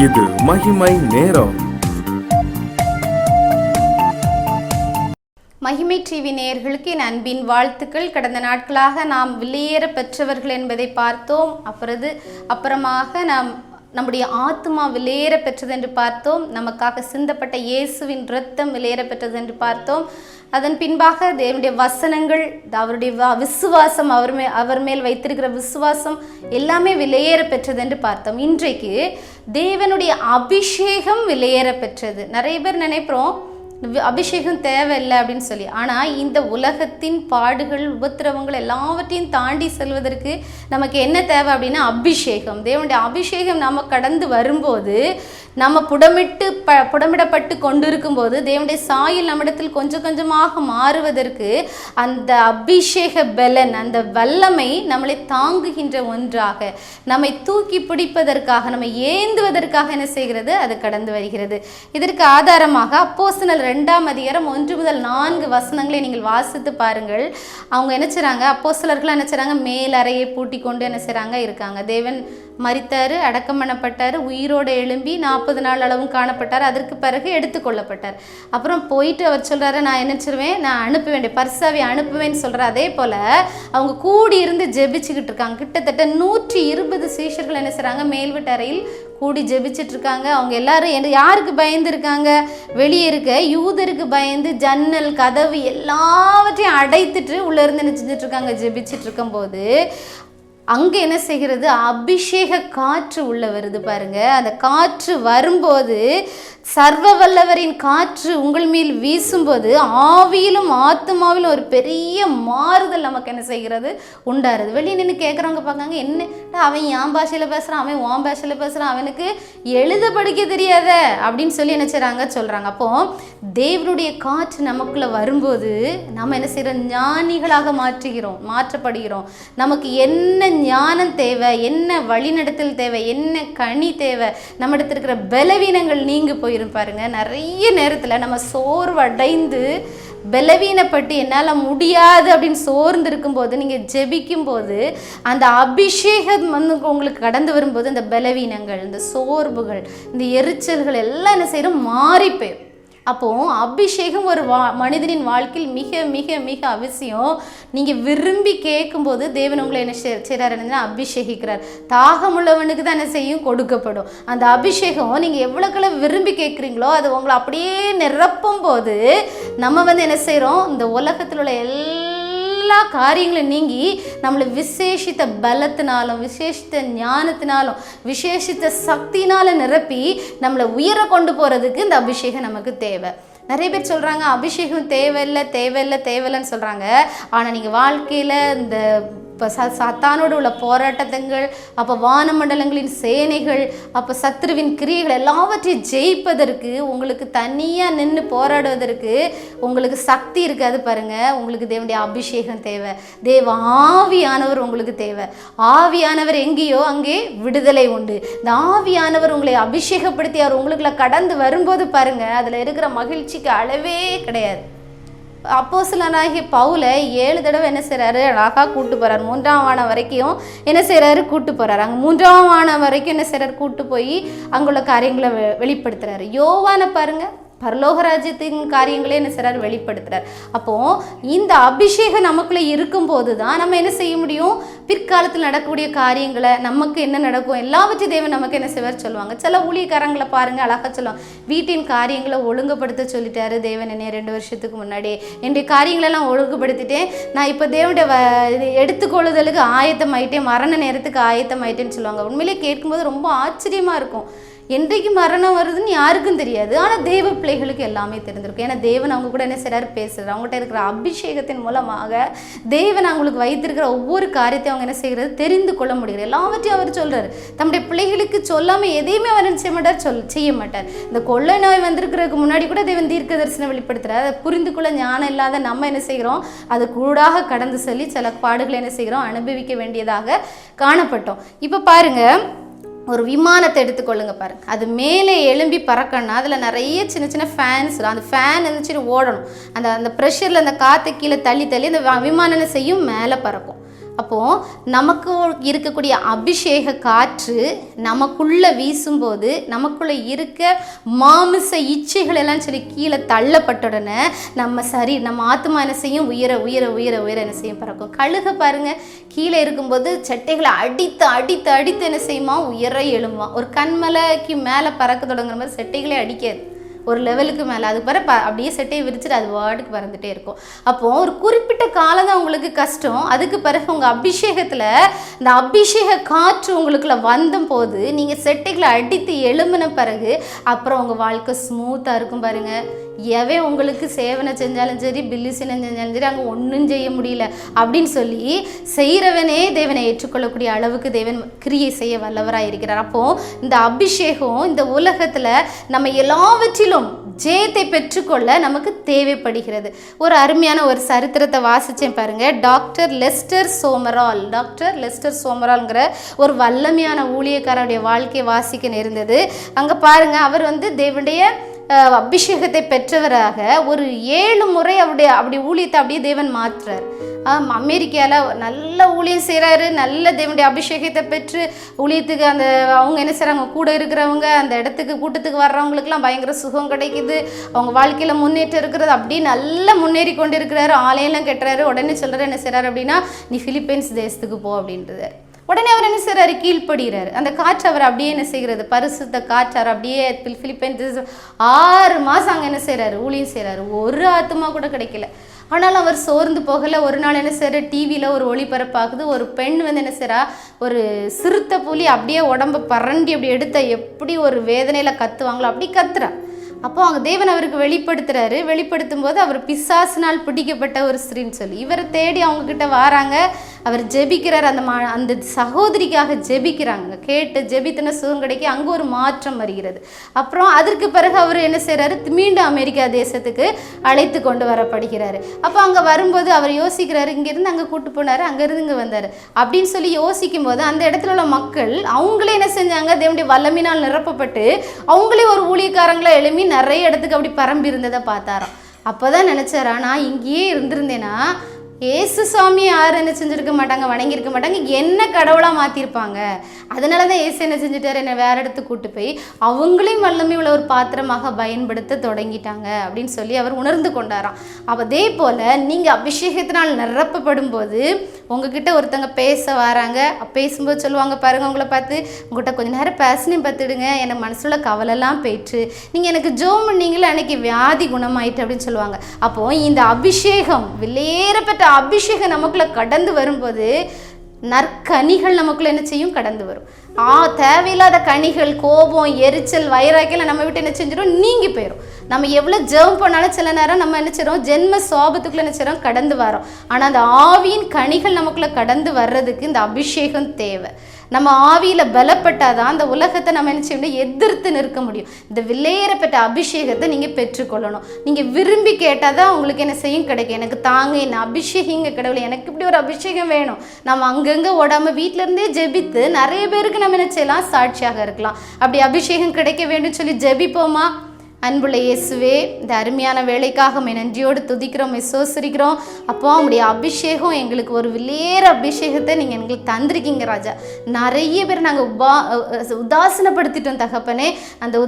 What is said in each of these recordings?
இது மகிமை நேரம். மகிமை டிவி நேயர்களுக்கு என் அன்பின் வாழ்த்துக்கள். கடந்த நாட்களாக நாம் வெளியேற பெற்றவர்கள் என்பதை பார்த்தோம். அப்புறமாக நம்முடைய ஆத்மா வெளியேற பெற்றது என்று பார்த்தோம். நமக்காக சிந்தப்பட்ட இயேசுவின் இரத்தம் வெளியேற பெற்றது என்று பார்த்தோம். அதன் பின்பாக தேவனுடைய வசனங்கள், அவருடைய விசுவாசம், அவர் மேல் வைத்திருக்கிற விசுவாசம் எல்லாமே வெளியேற பெற்றது என்று பார்த்தோம். இன்றைக்கு தேவனுடைய அபிஷேகம் வெளியேற பெற்றது. நிறைய பேர் நினைப்போம் அபிஷேகம் தேவையில்லை அப்படின்னு சொல்லி. ஆனால் இந்த உலகத்தின் பாடுகள், உபத்திரவங்கள் எல்லாவற்றையும் தாண்டி செல்வதற்கு நமக்கு என்ன தேவை அப்படின்னா அபிஷேகம். தேவனுடைய அபிஷேகம் நம்ம கடந்து வரும்போது, நம்ம புடமிடப்பட்டு கொண்டிருக்கும் போது, தேவனுடைய சாயல் நம்மிடத்தில் கொஞ்சம் கொஞ்சமாக மாறுவதற்கு அந்த அபிஷேக பலன், அந்த வல்லமை நம்மளை தாங்குகின்ற ஒன்றாக, நம்மை தூக்கி பிடிப்பதற்காக, நம்மை ஏந்துவதற்காக என்ன செய்கிறது? அது கடந்து வருகிறது. இதற்கு ஆதாரமாக அப்போஸ்தலர் 2ஆம் அதிகாரம் 1 முதல் 4 வசனங்களை நீங்கள் வாசித்து பாருங்கள். அவங்க என்ன செய்றாங்க? அப்போஸ்தலர்கள் என்ன செய்றாங்க? மேல் அறையை பூட்டி கொண்டு என்ன செய்றாங்க? இருக்காங்க. தேவன் மரித்தார், அடக்கம் பண்ணப்பட்டார், உயிரோடு எழும்பி 40 நாள் அளவும் காணப்பட்டார். அதற்கு பிறகு எடுத்துக்கொள்ளப்பட்டார். அப்புறம் போயிட்டு அவர் சொல்கிறாரு, நான் என்ன செய்வேன்? நான் அனுப்புவேன், பர்சாவை அனுப்புவேன்னு சொல்கிறார். அதே போல் அவங்க கூடி இருந்து ஜெபிச்சுக்கிட்டு இருக்காங்க. கிட்டத்தட்ட 120 சீஷர்கள் என்ன செய்கிறாங்க? மேல் வீட்டு அறையில் கூடி ஜெபிச்சுட்டு இருக்காங்க. அவங்க எல்லாரும் யாருக்கு பயந்து இருக்காங்க? வெளியே இருக்க யூதருக்கு பயந்து ஜன்னல் கதவு எல்லாவற்றையும் அடைத்துட்டு உள்ள இருந்து என்ன செஞ்சுட்டு இருக்காங்க? ஜெபிச்சுட்டு இருக்கும்போது அங்கே என்ன செய்கிறது? அபிஷேக காற்று உள்ள வருது பாருங்க. அந்த காற்று வரும்போது, சர்வ வல்லவரின் காற்று உங்கள் மேல் வீசும்போது, ஆவியிலும் ஆத்மாவிலும் ஒரு பெரிய மாறுதல் நமக்கு என்ன செய்கிறது? உண்டாருது. வெளியே நின்று கேட்குறவங்க பார்க்காங்க, என்ன அவன் என் பாஷையில் பேசுகிறான், அவன் உன் பாஷையில் பேசுகிறான், அவனுக்கு எழுத படிக்க தெரியாத அப்படின்னு சொல்லி என்ன செய்கிறாங்க? சொல்கிறாங்க. அப்போ தேவனுடைய காற்று நமக்குள்ளே வரும்போது நம்ம என்ன செய்கிறோம்? ஞானிகளாக மாற்றப்படுகிறோம். நமக்கு என்ன ஞானம் தேவை, என்ன வழிநடத்தல் தேவை, என்ன கனி தேவை, நம்ம இடத்துல இருக்கிற பலவீனங்கள் நீங்க போயிரும் பாருங்க. நிறைய நேரத்தில் நம்ம சோர்வடைந்து பலவீனப்பட்டு என்னால் முடியாது அப்படின்னு சோர்ந்து இருக்கும்போது, நீங்கள் ஜெபிக்கும் போது அந்த அபிஷேகம் உங்களுக்கு கடந்து வரும்போது, இந்த பலவீனங்கள், இந்த சோர்வுகள், இந்த எரிச்சல்கள் எல்லாம் என்ன செய்யறோம்? மாறி போயிடும். அப்போது அபிஷேகம் ஒரு மனிதனின் வாழ்க்கையில் மிக மிக மிக அவசியம். நீங்கள் விரும்பி கேட்கும்போது தேவன் உங்களை என்ன செய்கிறாருன்னா அபிஷேகிக்கிறார். தாகமுள்ளவனுக்கு தான் என்ன செய்யும்? கொடுக்கப்படும். அந்த அபிஷேகம் நீங்கள் எவ்வளோக்கெல்லாம் விரும்பி கேட்குறீங்களோ அது உங்களை அப்படியே நிரப்பும் போது நம்ம என்ன செய்கிறோம்? இந்த உலகத்தில் உள்ள எல்லா காரியங்களும் நீங்கி நம்மளை விசேஷித்த பலத்தினாலும், விசேஷித்த ஞானத்தினாலும், விசேஷித்த சக்தினாலும் நிரப்பி நம்மளை உயர கொண்டு போகிறதுக்கு இந்த அபிஷேகம் நமக்கு தேவை. நிறைய பேர் சொல்கிறாங்க அபிஷேகம் தேவையில்லைன்னு சொல்கிறாங்க. ஆனால் நீங்கள் வாழ்க்கையில் இந்த இப்போ சத்தானோடு உள்ள போராட்டங்கள், அப்போ வானமண்டலங்களின் சேனைகள், அப்போ சத்ருவின் கிரியைகள் எல்லாவற்றையும் ஜெயிப்பதற்கு, உங்களுக்கு தனியாக நின்று போராடுவதற்கு உங்களுக்கு சக்தி இருக்காது பாருங்கள். உங்களுக்கு தேவனுடைய அபிஷேகம் தேவை. தேவ ஆவியானவர் உங்களுக்கு தேவை. ஆவியானவர் எங்கேயோ அங்கே விடுதலை உண்டு. இந்த ஆவியானவர் உங்களை அபிஷேகப்படுத்தி அவர் உங்களுக்குள்ள கடந்து வரும்போது பாருங்கள், அதில் இருக்கிற மகிழ்ச்சிக்கு அளவே கிடையாது. அப்போஸ்தலனாகிய பவுலை 7 தடவை என்ன செய்கிறாரு? அழகாக கூட்டு போகிறார். 3ஆம் வானம் வரைக்கும் என்ன செய்கிறாரு? கூட்டு போகிறார். அங்கே 3ஆம் வானம் வரைக்கும் என்ன செய்கிறார்? கூட்டு போய் அங்குள்ள காரியங்களை வெளிப்படுத்துகிறாரு. யோவானை பாருங்கள், பரலோக ராஜ்யத்தின் காரியங்களே என்ன செய்கிறார்? வெளிப்படுத்துகிறார். அப்போது இந்த அபிஷேகம் நமக்குள்ளே இருக்கும்போது தான் நம்ம என்ன செய்ய முடியும்? பிற்காலத்தில் நடக்கக்கூடிய காரியங்களை, நமக்கு என்ன நடக்கும் எல்லாவற்றையும் தேவன் நமக்கு என்ன செய்வார்? சொல்லுவாங்க. சில ஊழியக்காரங்களை பாருங்கள், அழகாக சொல்லுவாங்க, வீட்டின் காரியங்களை ஒழுங்குபடுத்த சொல்லிட்டாரு தேவன் என்னை 2 வருஷத்துக்கு முன்னாடி. என்னுடைய காரியங்களெல்லாம் ஒழுங்குபடுத்திட்டேன், நான் இப்போ தேவனுடைய எடுத்துக்கொள்ளுதலுக்கு ஆயத்தமாயிட்டேன், மரண நேரத்துக்கு ஆயத்தமாயிட்டேன்னு சொல்லுவாங்க. உண்மையிலே கேட்கும்போது ரொம்ப ஆச்சரியமாக இருக்கும். என்றைக்கு மரணம் வருதுன்னு யாருக்கும் தெரியாது. ஆனால் தேவ பிள்ளைகளுக்கு எல்லாமே தெரிஞ்சிருக்கும். ஏன்னா தேவன் அவங்க கூட என்ன செய்கிறாரு? பேசுகிறார். அவங்ககிட்ட இருக்கிற அபிஷேகத்தின் மூலமாக தேவன் அவங்களுக்கு வைத்திருக்கிற ஒவ்வொரு காரியத்தையும் அவங்க என்ன செய்கிறது? தெரிந்து கொள்ள முடிகிறது. எல்லாவற்றையும் அவர் சொல்கிறார். தம்முடைய பிள்ளைகளுக்கு சொல்லாமல் எதையுமே அவர் என்ன செய்ய மாட்டார்? செய்ய மாட்டார். இந்த கொள்ளை நோய் வந்திருக்கிறதுக்கு முன்னாடி கூட தேவன் தீர்க்க தரிசனம் வெளிப்படுத்துகிறார். அதை புரிந்து கொள்ள ஞானம் இல்லாத நம்ம என்ன செய்கிறோம்? அது கூடாக கடந்து சொல்லி சில பாடுகளை என்ன செய்கிறோம்? அனுபவிக்க வேண்டியதாக காணப்பட்டோம். இப்போ பாருங்கள், ஒரு விமானத்தை எடுத்துக்கொள்ளுங்க பாருங்க. அது மேலே எழும்பி பறக்கணும்னா அதில் நிறைய சின்ன சின்ன ஃபேன்ஸ், அந்த ஃபேன் இருந்துச்சு ஓடணும். அந்த ப்ரெஷரில் அந்த காற்றை கீழே தள்ளி அந்த விமானம் என்ன செய்யும்? மேலே பறக்கும். அப்போது நமக்கு இருக்கக்கூடிய அபிஷேக காற்று நமக்குள்ளே வீசும்போது நமக்குள்ளே இருக்க மாமிச இச்சைகள் எல்லாம் சரி கீழே தள்ளப்பட்ட உடனே நம்ம ஆத்மா என்ன செய்யும், உயர உயர உயர உயர என்ன செய்யும், பறக்கும். கழுக பாருங்க, கீழே இருக்கும்போது சட்டைகளை அடித்து அடித்து அடித்து என்ன செய்யுமா, உயர எழுமா. ஒரு கண்மலைக்கு மேலே பறக்க தொடங்குற மாதிரி சட்டைகளே அடிக்காது, ஒரு லெவலுக்கு மேலே. அது பிற அப்படியே சட்டையை விரிச்சுட்டு அது வார்டுக்கு பறந்துட்டே இருக்கும். அப்போது ஒரு குறிப்பிட்ட காலம் தான் உங்களுக்கு கஷ்டம். அதுக்கு பிறகு உங்கள் அபிஷேகத்தில் இந்த அபிஷேக காற்று உங்களுக்குள்ள வந்த போது நீங்கள் சட்டைகளை அடித்து எழும்பின பிறகு அப்புறம் உங்கள் வாழ்க்கை ஸ்மூத்தாக இருக்கும் பாருங்கள். எவன் உங்களுக்கு சேவனை செஞ்சாலும் சரி, பில்லிசினை செஞ்சாலும் சரி, அங்கே ஒன்றும் செய்ய முடியல அப்படின்னு சொல்லி செய்கிறவனே தேவனை ஏற்றுக்கொள்ளக்கூடிய அளவுக்கு தேவன் கிரியை செய்ய வல்லவராக இருக்கிறார். அப்போது இந்த அபிஷேகம் இந்த உலகத்தில் நம்ம எல்லாவற்றிலும் ஜெயத்தை பெற்றுக்கொள்ள நமக்கு தேவைப்படுகிறது. ஒரு அருமையான ஒரு சரித்திரத்தை வாசித்தேன் பாருங்கள். டாக்டர் லெஸ்டர் சோமரால்ங்கிற ஒரு வல்லமையான ஊழியக்காரருடைய வாழ்க்கையை வாசிக்க நேர்ந்தது. அங்கே பாருங்கள், அவர் தேவனுடைய அபிஷேகத்தை பெற்றவராக ஒரு 7 முறை அப்படி ஊழியத்தை அப்படியே தேவன் மாற்றுறார். அமெரிக்காவில் நல்ல ஊழியம் செய்கிறாரு, நல்ல தேவனுடைய அபிஷேகத்தை பெற்று ஊழியத்துக்கு அவங்க என்ன செய்கிறாங்க, கூட இருக்கிறவங்க அந்த இடத்துக்கு கூட்டத்துக்கு வர்றவங்களுக்குலாம் பயங்கர சுகம் கிடைக்குது, அவங்க வாழ்க்கையில் முன்னேற்றம் இருக்கிறது, அப்படியே நல்லா முன்னேறி கொண்டு இருக்கிறாரு. ஆலயம்லாம் கட்டுறாரு. உடனே சொல்கிறாரு, என்ன செய்கிறாரு அப்படின்னா, நீ பிலிப்பைன்ஸ் தேசத்துக்கு போ அப்படின்றது. உடனே அவர் என்ன செய்கிறாரு, கீழ்ப்படுகிறார். அந்த காற்று அவர் அப்படியே என்ன செய்கிறது, பரிசுத்த காற்று அவர் அப்படியே பிலிப்பைன்ஸ் 6 மாதம் அங்கே என்ன செய்கிறாரு, ஊழியம் செய்கிறாரு. ஒரு ஆத்மா கூட கிடைக்கல. ஆனாலும் அவர் சோர்ந்து போகலை. ஒரு நாள் என்ன செய்கிற, டிவியில் ஒரு ஒளிபரப்பாகுது. ஒரு பெண் என்ன செய்கிறா, ஒரு சிறுத்தை புலி அப்படியே உடம்பை பரண்டி அப்படி எடுத்த எப்படி ஒரு வேதனையில் கத்துவாங்களோ அப்படி கத்துறா. அப்போ அவங்க தேவன் அவருக்கு வெளிப்படுத்துகிறாரு. வெளிப்படுத்தும் போது அவர் பிசாசினால் பிடிக்கப்பட்ட ஒரு ஸ்திரீன்னு சொல்லி இவரை தேடி அவங்கக்கிட்ட வராங்க. அவர் ஜெபிக்கிறார். அந்த சகோதரிக்காக ஜெபிக்கிறாங்க. கேட்டு ஜெபித்தின சுகம் கிடைக்கி அங்கே ஒரு மாற்றம் வருகிறது. அப்புறம் அதற்கு பிறகு அவர் என்ன செய்கிறாரு, மீண்டும் அமெரிக்கா தேசத்துக்கு அழைத்து கொண்டு வரப்படுகிறாரு. அப்போ அங்கே வரும்போது அவர் யோசிக்கிறாரு, இங்கேருந்து அங்கே கூட்டு போனார், அங்கேருந்து இங்கே வந்தார் அப்படின்னு சொல்லி யோசிக்கும் போது அந்த இடத்துல உள்ள மக்கள் அவங்களே என்ன செஞ்சாங்க, தேவனுடைய வல்லமையினால் நிரப்பப்பட்டு அவங்களே ஒரு ஊழியக்காரங்களை எழுப்பி நிறைய இடத்துக்கு அப்படி பரம்பி இருந்ததை பார்த்தாராம். அப்போதான் நினச்சாரா, நான் இங்கேயே இருந்திருந்தேன்னா ஏசு சுவாமி யாரும் என்ன செஞ்சுருக்க மாட்டாங்க, வணங்கியிருக்க மாட்டாங்க, என்ன கடவுளாக மாற்றிருப்பாங்க. அதனால தான் ஏசு என்ன செஞ்சுட்டார், என்னை வேறு இடத்துக்கு கூட்டு போய் அவங்களையும் வல்லமை உள்ள ஒரு பாத்திரமாக பயன்படுத்த தொடங்கிட்டாங்க அப்படின்னு சொல்லி அவர் உணர்ந்து கொண்டாராம். அதே போல் நீங்கள் அபிஷேகத்தினால் நிரப்பப்படும் போது உங்ககிட்ட ஒருத்தங்க பேச வராங்க. பேசும்போது சொல்லுவாங்க பாருங்கள், உங்களை பார்த்து உங்கள்கிட்ட கொஞ்சம் நேரம் பேசினே பார்த்துடுங்க, எனக்கு மனசுல கவலைலாம் போயிட்டு நீங்கள் எனக்கு ஜோம் பண்ணீங்களே அன்னைக்கு வியாதி குணமாயிட்டு அப்படின்னு சொல்லுவாங்க. அப்போது இந்த அபிஷேகம் வெளியேறப்பட்ட அபிஷேகம் நமக்குள்ள கடந்து வரும்போது நற்கனிகள் நமக்குள்ள என்ன செய்யும், கடந்து வரும். தேவையில்லாத கனிகள், கோபம், எரிச்சல், வைராக்கியம் நம்ம விட்டு என்ன செஞ்சிடும், நீங்கி போயிடும். நம்ம எவ்வளோ ஜெபம் பண்ணாலும் சில நேரம் நம்ம என்ன செய்கிறோம், ஜென்ம சுவாபத்துக்குள்ள என்ன செய்கிறோம், கடந்து வரோம். ஆனால் அந்த ஆவியின் கனிகள் நமக்குள்ள கடந்து வர்றதுக்கு இந்த அபிஷேகம் தேவை. நம்ம ஆவியில் பலப்பட்டாதான் அந்த உலகத்தை நம்ம என்ன செய்யணும், எதிர்த்து நிற்க முடியும். இந்த விலையேறப்பட்ட அபிஷேகத்தை நீங்கள் பெற்றுக்கொள்ளணும். நீங்கள் விரும்பி கேட்டால் தான் உங்களுக்கு என்ன செய்யும், கிடைக்கும். எனக்கு தாங்க என்ன அபிஷேகங்க கடவுளை, எனக்கு இப்படி ஒரு அபிஷேகம் வேணும். நம்ம அங்கங்கே ஓடாமல் வீட்டிலேருந்தே ஜெபித்து நிறைய பேருக்கு நம்ம என்ன செய்யலாம், சாட்சியாக இருக்கலாம். அப்படி அபிஷேகம் கிடைக்க வேண்டும் சொல்லி ஜெபிப்போமா? அன்புள்ள இயேசுவே, இந்த அருமையான வேலைக்காக நன்றியோடு துதிக்கிறோம், சோசரிக்கிறோம். அப்போ உங்களுடைய அபிஷேகம் எங்களுக்கு ஒரு விலையேற அபிஷேகத்தை நீங்கள் எங்களுக்கு தந்திருக்கீங்க ராஜா. நிறைய பேர் நாங்கள் உதாசீனப்படுத்திட்டோம் தகப்பனே. அந்த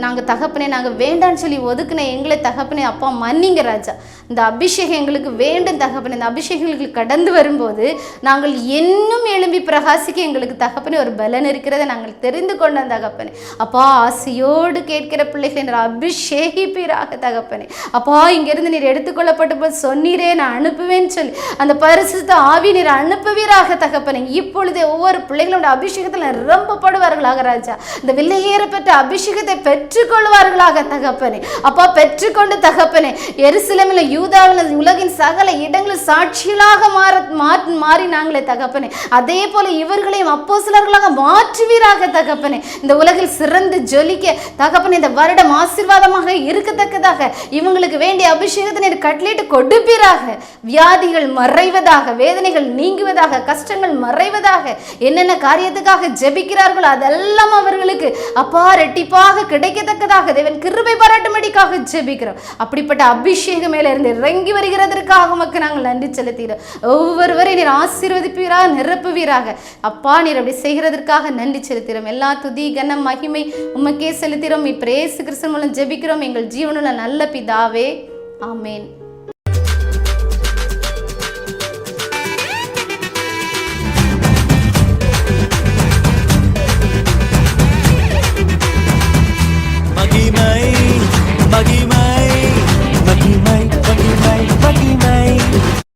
நாங்கள் தகப்பனே நாங்கள் வேண்டான்னு சொல்லி ஒதுக்குன எங்களை தகப்பனே அப்பா மன்னிங்க ராஜா. இந்த அபிஷேகம் எங்களுக்கு வேண்டும் தகப்பனே. இந்த அபிஷேகம் எங்களுக்கு கடந்து வரும்போது நாங்கள் இன்னும் எழும்பி பிரகாசிக்க எங்களுக்கு தகப்பனே ஒரு பலன் இருக்கிறதை நாங்கள் தெரிந்து கொண்டோம் தகப்பனே. அப்பா ஆசையோடு கேட்கிற பிள்ளைகள் அபிஷேகிப்பீராக தகப்பனே. அப்பா இங்கிருந்து நீர் எடுத்துக்கொள்ளப்பட்ட போது சொன்னீரே நான் அனுப்புவேன்னு சொல்லி அந்த பரிசுத்த ஆவி நீர் அனுப்புவீராக தகப்பனே. இப்பொழுதே ஒவ்வொரு பிள்ளைகளோட அபிஷேகத்தில் நிரம்பப்படுவார்களாக ராஜா. இந்த விலையேறப்பட்ட அபிஷேகத்தை பெற்றுக்கொள்வார்களாக தகப்பனே. அப்பா பெற்றுக்கொண்டு தகப்பனே எருசலேமில், யூதாவில், உலகின் சகல இடங்களில் சாட்சிகளாக மாறி நாங்களே தகப்பனே. அதே போல இவர்களையும் அப்போஸ்தலர்களாக மாற்றுவீராக தகப்பனே. இந்த உலகில் சிறந்து ஜொலிக்க தகப்பனே இந்த வருடம் வருடம் ஆசீர்வாதமாக இருக்கத்தக்கதாக இவங்களுக்கு வேண்டிய அபிஷேகத்தை நீர் கட்டளையிட்டு கொடுப்பீராக. வியாதிகள் மறைவதாக, வேதனைகள் நீங்குவதாக, கஷ்டங்கள் மறைவதாக. என்னென்ன காரியத்துக்காக ஜெபிக்கிறார்களோ அதெல்லாம் அவர்களுக்கு அப்பா ரெட்டிப்பாக கிடைக்கத்தக்கதாக தேவன் கிருபை பாராட்டும்படிக்காக ஜெபிக்கிறோம். அப்படிப்பட்ட அபிஷேகம் மேல இருந்து இறங்கி வருகிறதற்காக உமக்கு நாங்கள் நன்றி செலுத்துகிறோம். ஒவ்வொருவரை நீர் ஆசீர்வதிப்பீராக, நிரப்புவீராக. அப்பா நீர் அப்படி செய்கிறதற்காக நன்றி செலுத்துகிறோம். எல்லா துதி கனம் மகிமை உமக்கே செலுத்துகிறோம். இப்ப இயேசு கிறிஸ்து மூலம் ஜெபிக்கிறோம் எங்கள் ஜீவனுள்ள நல்ல பிதாவே, ஆமேன்.